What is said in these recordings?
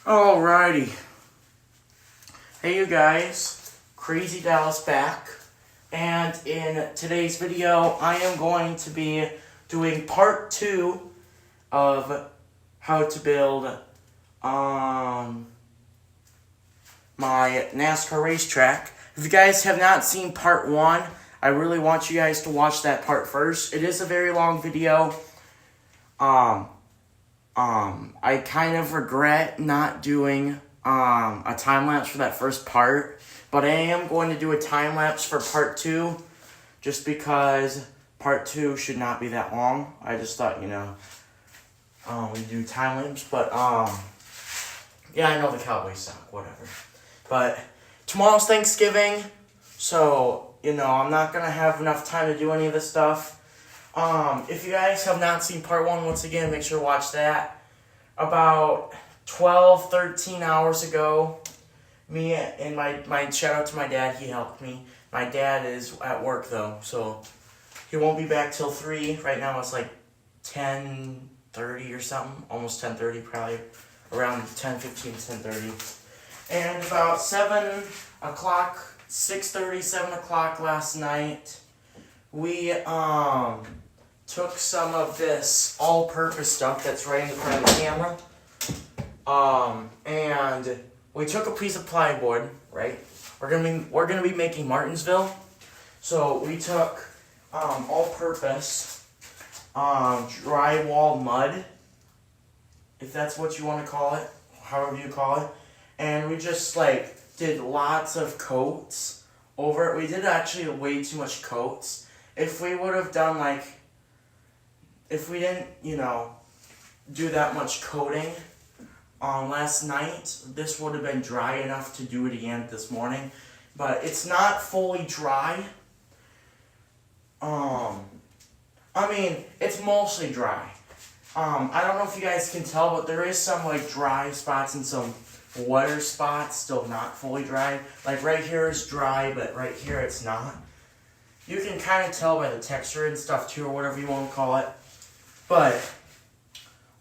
Alrighty. Hey you guys, Crazy Dallas back. And in today's video, I am going to be doing part 2 of how to build my NASCAR racetrack. If you guys have not seen part 1, I really want you guys to watch that part first. It is a very long video. I kind of regret not doing a time-lapse for that first part, but I am going to do a time-lapse for part 2, just because part 2 should not be that long. I just thought, we do time-lapse, but, yeah, I know the Cowboys suck, whatever. But tomorrow's Thanksgiving, so, I'm not going to have enough time to do any of this stuff. If you guys have not seen part 1, once again, make sure to watch that. About 12, 13 hours ago, me and my shout out to my dad, he helped me. My dad is at work though, so he won't be back till 3. Right now it's like 10:30 or something, almost 10:30, probably around 10:15, 10:30. And about 7 o'clock, 6:30, 7 o'clock last night, we took some of this all-purpose stuff that's right in the front of the camera, and we took a piece of plywood, right? We're gonna be making Martinsville, so we took all-purpose drywall mud, if that's what you want to call it, however you call it, and we just did lots of coats over it. We did actually way too much coats. If we would have done if we didn't, do that much coating last night, this would have been dry enough to do it again this morning. But it's not fully dry. It's mostly dry. I don't know if you guys can tell, but there is some dry spots and some wetter spots still not fully dry. Right here is dry, but right here it's not. You can kind of tell by the texture and stuff too, or whatever you want to call it. But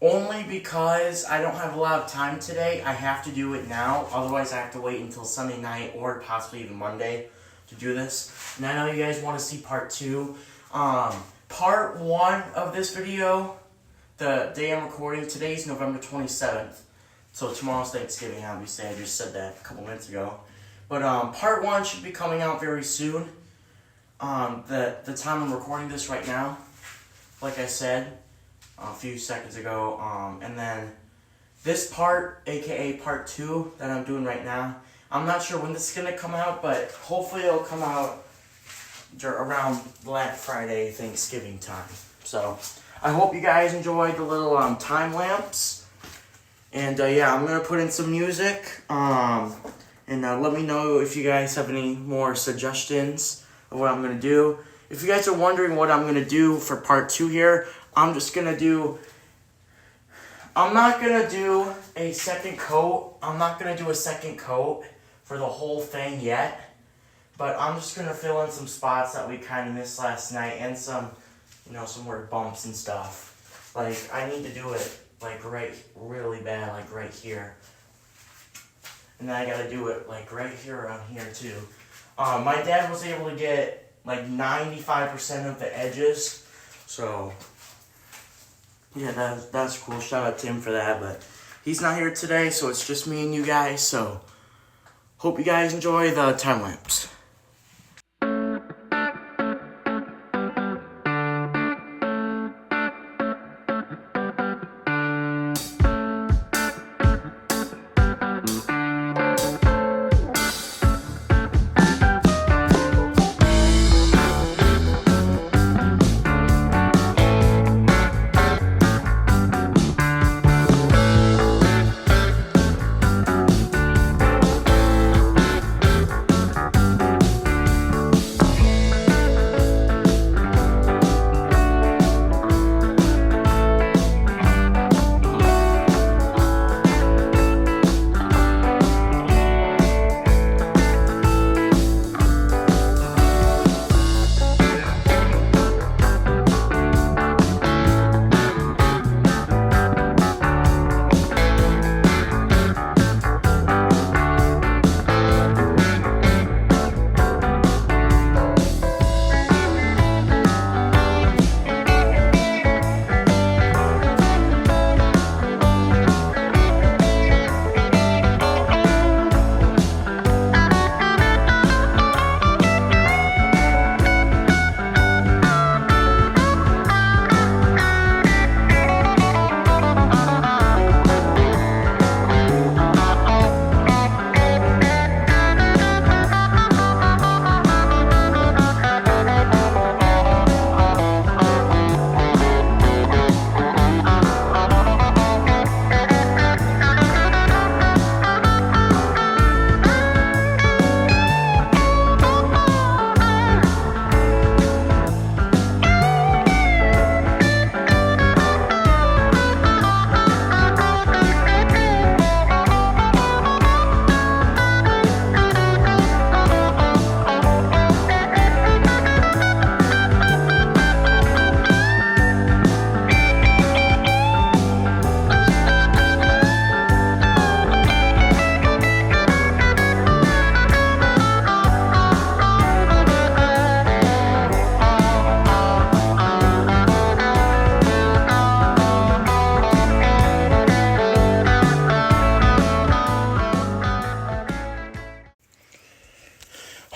only because I don't have a lot of time today, I have to do it now. Otherwise, I have to wait until Sunday night or possibly even Monday to do this. And I know you guys want to see part 2. Part 1 of this video, the day I'm recording today is November 27th. So tomorrow's Thanksgiving, obviously. I just said that a couple minutes ago. But part 1 should be coming out very soon. The time I'm recording this right now, like I said a few seconds ago, and then this part, aka part 2 that I'm doing right now, I'm not sure when this is gonna come out, but hopefully it'll come out around Black Friday, Thanksgiving time. So I hope you guys enjoyed the little time lapse, and yeah, I'm gonna put in some music, and let me know if you guys have any more suggestions of what I'm going to do. If you guys are wondering what I'm going to do for part 2 here, I'm not going to do a second coat. I'm not going to do a second coat for the whole thing yet, but I'm just going to fill in some spots that we kind of missed last night, and some more bumps and stuff. I need to do it really bad, right here. And then I got to do it right here around here too. My dad was able to get 95% of the edges, so yeah, that's cool. Shout out to him for that, but he's not here today, so it's just me and you guys, so hope you guys enjoy the time lapse.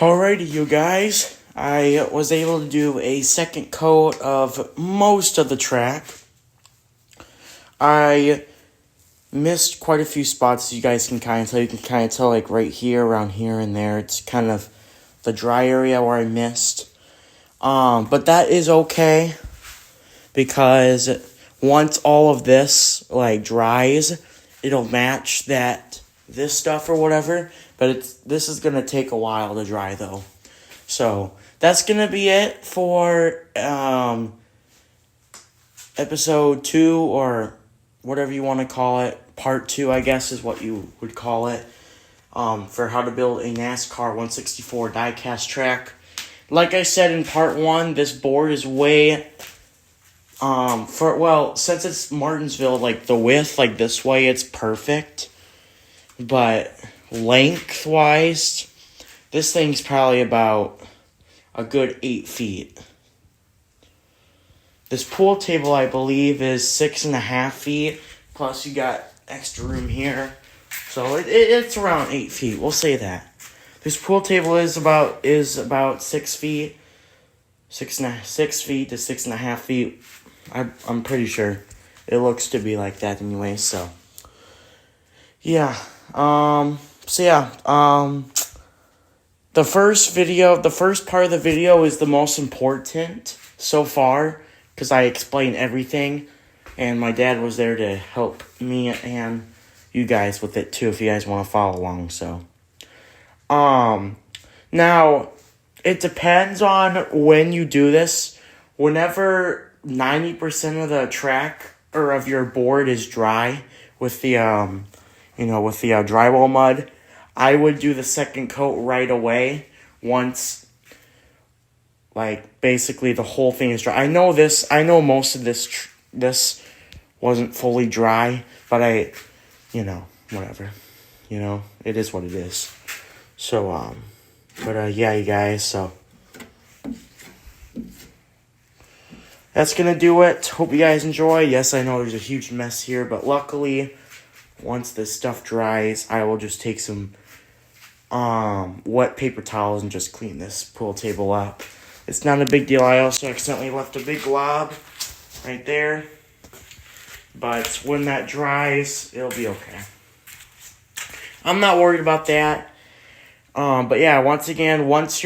Alrighty, you guys. I was able to do a second coat of most of the track. I missed quite a few spots, as you guys can kind of tell. You can kind of tell, like, right here, around here, and there. It's kind of the dry area where I missed. But that is okay, because once all of this, like, dries, it'll match this stuff or whatever. But this is going to take a while to dry, though. So, that's going to be it for episode 2, or whatever you want to call it. Part 2, I guess, is what you would call it. For how to build a NASCAR 164 diecast track. Like I said in part 1, this board is way... since it's Martinsville, like, the width, like, this way, it's perfect. But lengthwise, this thing's probably about a good 8 feet. This pool table, I believe, is 6.5 feet. Plus, you got extra room here. So, it's around 8 feet. We'll say that. This pool table is about 6 feet. 6 feet to 6.5 feet. I'm pretty sure. It looks to be like that anyway, so. Yeah. The first part of the video is the most important so far, because I explained everything, and my dad was there to help me and you guys with it too, if you guys want to follow along, so. Now, it depends on when you do this. Whenever 90% of the track, or of your board, is dry with the, drywall mud, I would do the second coat right away once, like, basically the whole thing is dry. I know most of this wasn't fully dry, but whatever. It is what it is. So, yeah, you guys, so. That's gonna do it. Hope you guys enjoy. Yes, I know there's a huge mess here, but luckily, once this stuff dries, I will just take some wet paper towels and just clean this pool table up. It's not a big deal. I also accidentally left a big glob right there. But when that dries, it'll be okay. I'm not worried about that. But yeah, once again, once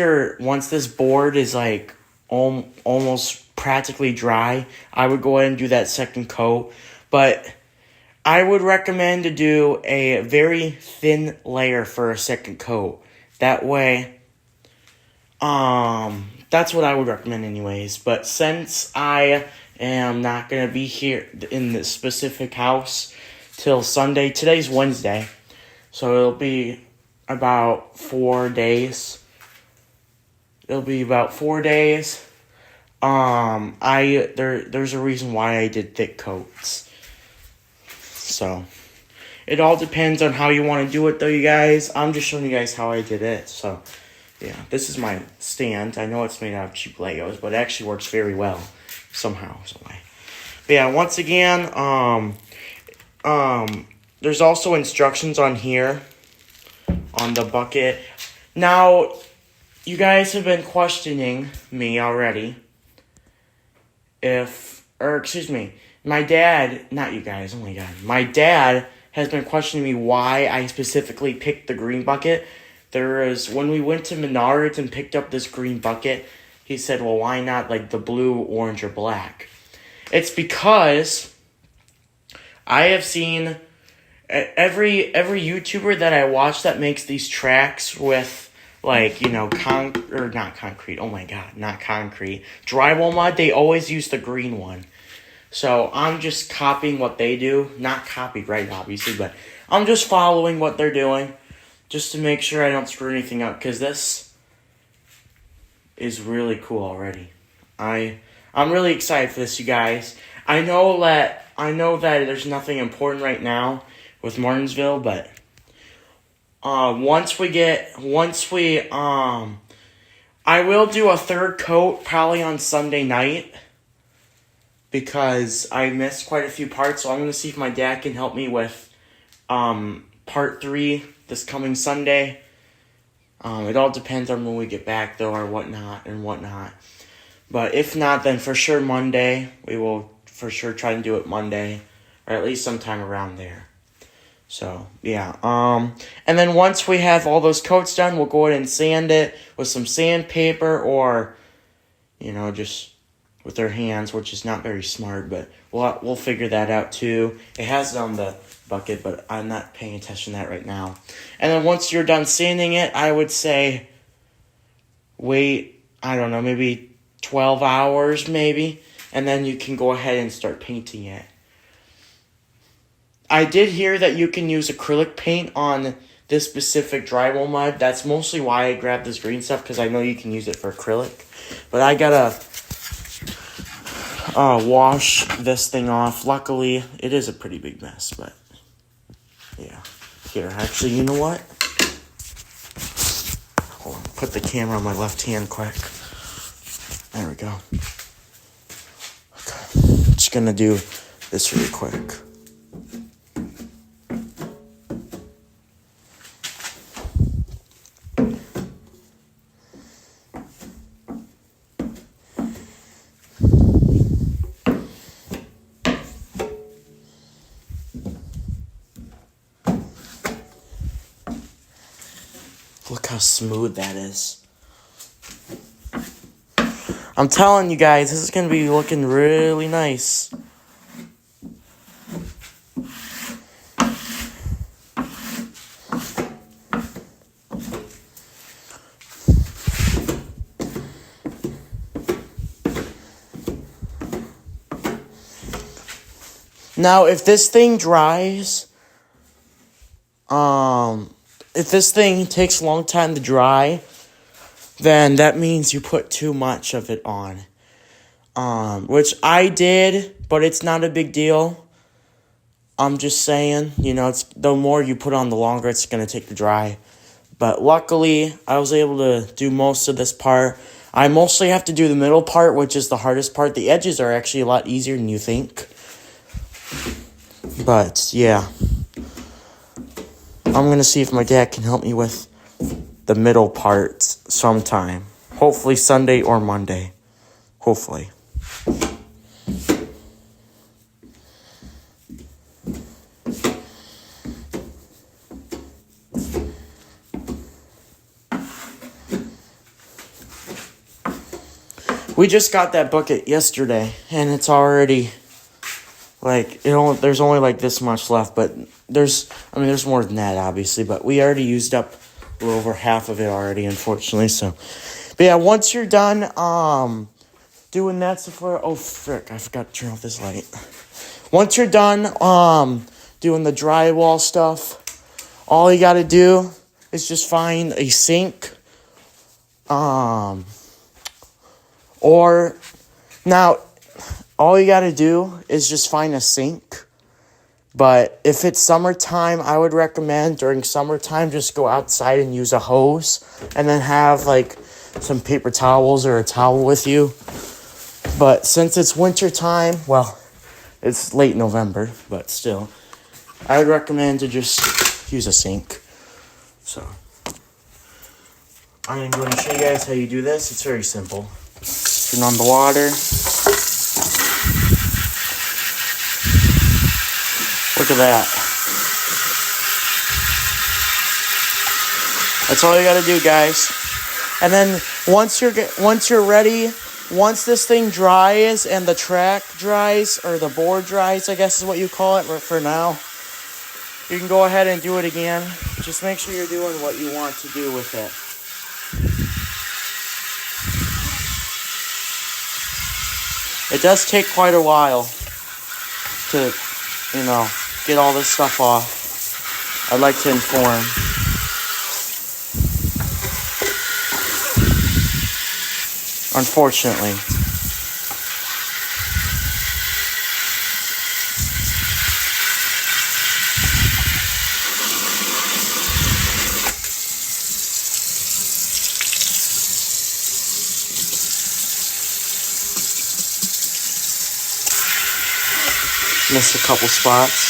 this board is like almost practically dry, I would go ahead and do that second coat. But I would recommend to do a very thin layer for a second coat. That way, that's what I would recommend anyways. But since I am not going to be here in this specific house till Sunday, today's Wednesday, so it'll be about 4 days. There's a reason why I did thick coats. So, it all depends on how you want to do it, though, you guys. I'm just showing you guys how I did it. So, yeah, this is my stand. I know it's made out of cheap Legos, but it actually works very well somehow, some way. But yeah, once again, there's also instructions on here on the bucket. Now, you guys have been questioning me already. My dad, not you guys, oh my god. My dad has been questioning me why I specifically picked the green bucket. When we went to Menards and picked up this green bucket, he said, well, why not like the blue, orange, or black? It's because I have seen every YouTuber that I watch that makes these tracks with, like, not concrete, oh my god, not concrete, drywall mud, they always use the green one. So, I'm just copying what they do. Not copyright, obviously, but I'm just following what they're doing. Just to make sure I don't screw anything up. Because this is really cool already. I'm really excited for this, you guys. I know that there's nothing important right now with Martinsville, but I will do a third coat probably on Sunday night. Because I missed quite a few parts, so I'm going to see if my dad can help me with part 3 this coming Sunday. It all depends on when we get back, though, or whatnot. But if not, then for sure Monday. We will for sure try and do it Monday, or at least sometime around there. So, yeah. And then once we have all those coats done, we'll go ahead and sand it with some sandpaper or, just with our hands, which is not very smart, but we'll figure that out too. It has it on the bucket, but I'm not paying attention to that right now. And then once you're done sanding it, I would say wait, I don't know, maybe 12 hours maybe, and then you can go ahead and start painting it. I did hear that you can use acrylic paint on this specific drywall mud. That's mostly why I grabbed this green stuff, because I know you can use it for acrylic. But I gotta wash this thing off. Luckily, it is a pretty big mess, but yeah. Here, actually, you know what? Hold on, put the camera on my left hand quick. There we go. Okay, just gonna do this really quick. Look how smooth that is. I'm telling you guys, this is going to be looking really nice. Now, if this thing dries, if this thing takes a long time to dry, then that means you put too much of it on. Which I did, but it's not a big deal. I'm just saying, it's the more you put on, the longer it's going to take to dry. But luckily, I was able to do most of this part. I mostly have to do the middle part, which is the hardest part. The edges are actually a lot easier than you think. But, yeah. I'm going to see if my dad can help me with the middle part sometime. Hopefully Sunday or Monday. Hopefully. We just got that bucket yesterday, and it's already, there's only this much left, but there's more than that, obviously, but we already used up a little over half of it already, unfortunately, so. But yeah, once you're done, doing that stuff I forgot to turn off this light. Once you're done, doing the drywall stuff, all you gotta do is just find a sink, all you gotta do is just find a sink. But if it's summertime, I would recommend during summertime just go outside and use a hose. And then have some paper towels or a towel with you. But since it's wintertime, it's late November, but still, I would recommend to just use a sink. So, I'm going to show you guys how you do this. It's very simple. Turn on the water. Look at that. That's all you gotta do, guys. And then once you're ready, once this thing dries and the track dries, or the board dries, I guess is what you call it for now, you can go ahead and do it again. Just make sure you're doing what you want to do with it. It does take quite a while to, get all this stuff off. I'd like to inform. Unfortunately. Missed a couple spots.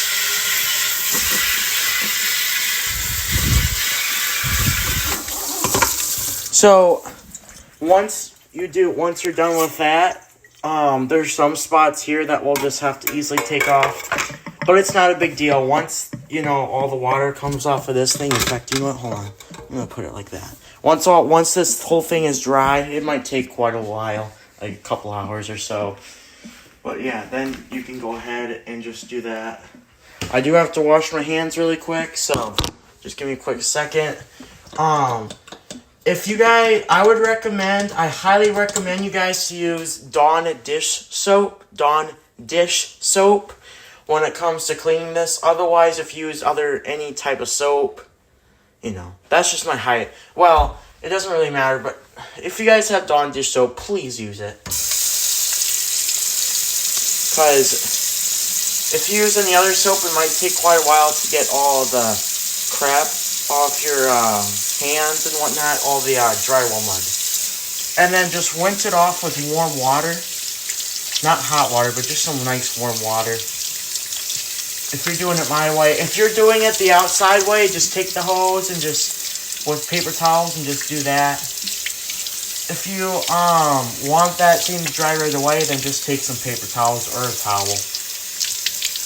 So once you're done with that, there's some spots here that we'll just have to easily take off. But it's not a big deal. Once, all the water comes off of this thing. In fact, you know what? Hold on. I'm going to put it like that. Once this whole thing is dry, it might take quite a while. Like a couple hours or so. But yeah, then you can go ahead and just do that. I do have to wash my hands really quick, so just give me a quick second. If you guys, I highly recommend you guys to use Dawn dish soap when it comes to cleaning this. Otherwise, if you use any type of soap, that's just my well, it doesn't really matter, but if you guys have Dawn dish soap, please use it. Because if you use any other soap, it might take quite a while to get all the crap off your hands and whatnot, all the drywall mud. And then just rinse it off with warm water. Not hot water, but just some nice warm water. If you're doing it my way. If you're doing it the outside way, just take the hose and just, with paper towels, and just do that. If you want that thing to dry right away, then just take some paper towels or a towel.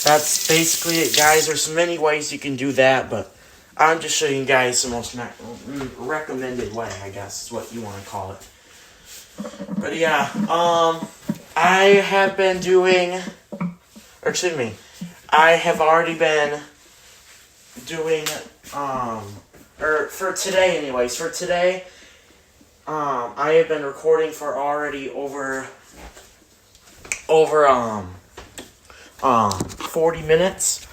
That's basically it, guys. There's many ways you can do that, but I'm just showing you guys the most recommended way, I guess is what you want to call it. But yeah, I have already been doing, for today anyways, I have been recording for already over 40 minutes.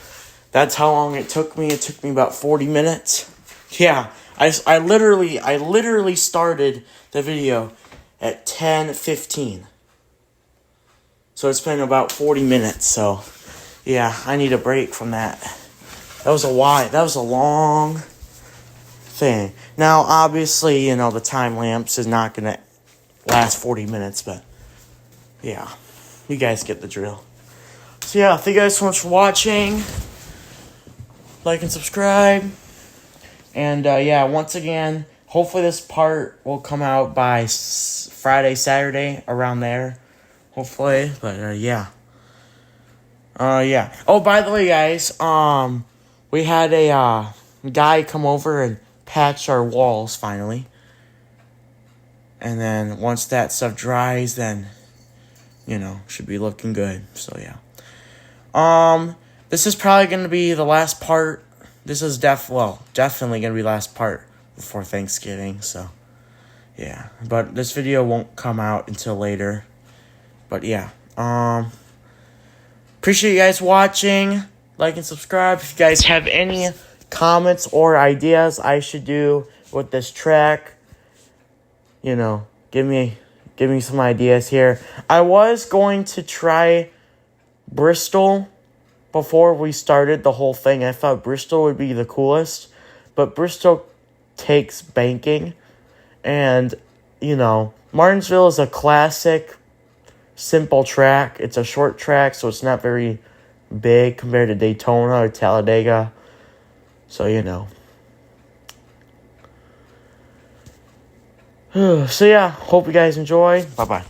That's how long it took me. It took me about 40 minutes. Yeah, I literally started the video at 10:15. So it's been about 40 minutes. So yeah, I need a break from that. That was a long thing. Now, obviously, the time lapse is not going to last 40 minutes, but yeah, you guys get the drill. So yeah, thank you guys so much for watching. Like and subscribe. And yeah, once again, hopefully this part will come out by Friday, Saturday, around there. Hopefully, but yeah. Yeah. Oh, by the way, guys, we had a guy come over and patch our walls finally. And then once that stuff dries, then should be looking good. So yeah. This is probably going to be the last part. This is definitely going to be the last part before Thanksgiving. So yeah, but this video won't come out until later. But yeah, appreciate you guys watching. Like and subscribe. If you guys have any comments or ideas I should do with this track, give me some ideas here. I was going to try Bristol before we started the whole thing. I thought Bristol would be the coolest, but Bristol takes banking, and Martinsville is a classic simple track. It's a short track, so it's not very big compared to Daytona or Talladega. So so yeah, hope you guys enjoy. Bye bye.